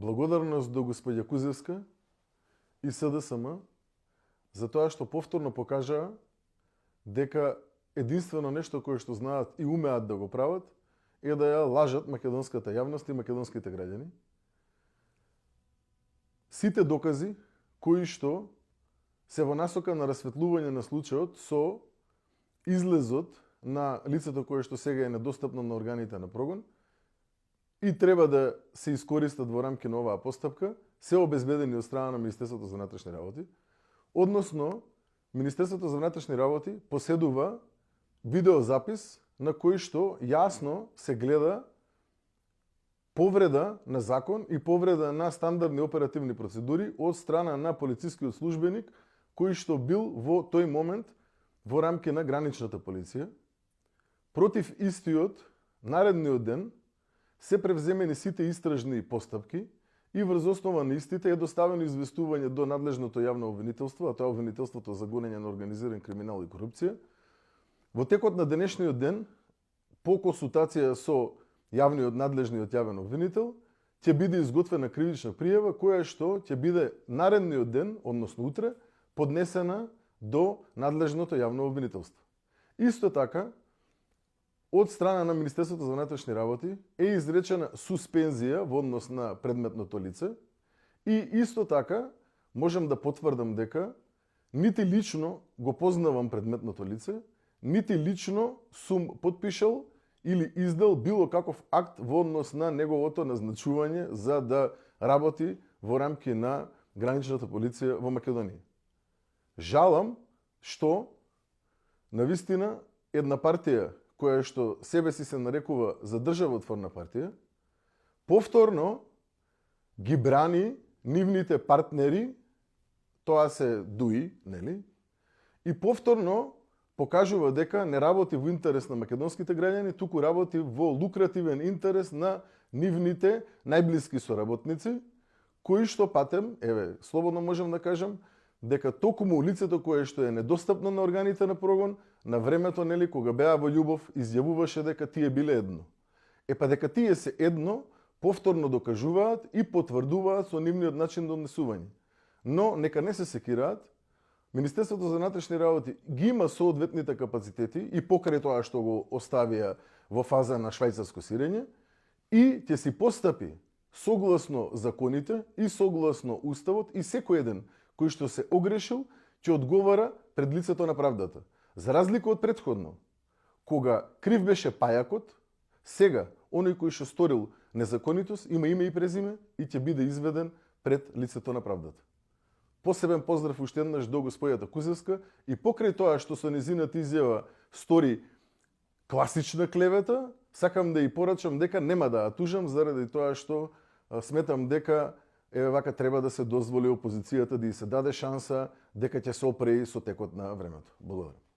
Благодарност до господја Кузевска и СДСМ за тоа што повторно покажаа дека единствено нешто кое што знаат и умеат да го прават е да ја лажат македонската јавност и македонските граѓани. Сите докази кои што се во насока на расветлување на случајот со излезот на лицето кое што сега е недостапно на органите на прогон и треба да се искористат во рамки на оваа постапка, се обезбедени од страна на Министерството за внатрешни работи, односно Министерството за внатрешни работи поседува видеозапис на кој што јасно се гледа повреда на закон и повреда на стандардни оперативни процедури од страна на полицискиот службеник кој што бил во тој момент во рамки на граничната полиција. Против истиот, наредниот ден, се превземени сите истражни постапки и врз основа на истите е доставено известување до надлежното јавно обвинителство, а тоа е обвинителството за гонење на организиран криминал и корупција. Во текот на денешниот ден, по консултација со јавниот надлежниот јавен обвинител, ќе биде изготвена кривична пријава која што ќе биде наредниот ден, односно утре, поднесена до надлежното јавно обвинителство. Исто така, од страна на Министерството за внатрешни работи е изречена суспензија во однос на предметното лице и исто така можам да потврдам дека нити лично го познавам предметното лице, нити лично сум потпишал или издал било каков акт во однос на неговото назначување за да работи во рамки на граничната полиција во Македонија. Жалам што навистина една партија која што себе си се нарекува за државотворна партија, повторно ги брани нивните партнери, тоа се ДУИ, нели? И повторно покажува дека не работи во интерес на македонските граѓани, туку работи во лукративен интерес на нивните најблиски соработници, кои што патем, слободно можам да кажам, дека токму лицето кое што е недостапно на органите на прогон, на времето, нели, кога беа во љубов, изјавуваше дека тие биле едно. Дека тие се едно, повторно докажуваат и потврдуваат со нивниот начин на однесување. Но нека не се секираат, Министерството за внатрешни работи ги има соодветните капацитети и покрај тоа што го оставија во фаза на швајцарско сирење и ќе си постапи согласно законите и согласно уставот и секој еден кој што се огрешил ќе одговара пред лицето на правдата. За разлика од претходно, кога крив беше пајакот, сега оној кој што сторил незаконитост има име и презиме и ќе биде изведен пред лицето на правдата. Посебен поздрав уште еднаш до господјата Кузевска и покрај тоа што со незината изјава стори класична клевета, сакам да ја порачам дека нема да ја тужам заради тоа што сметам дека вака треба да се дозволи опозицијата да ја се даде шанса дека ќе се опреи со текот на времето. Благодарам.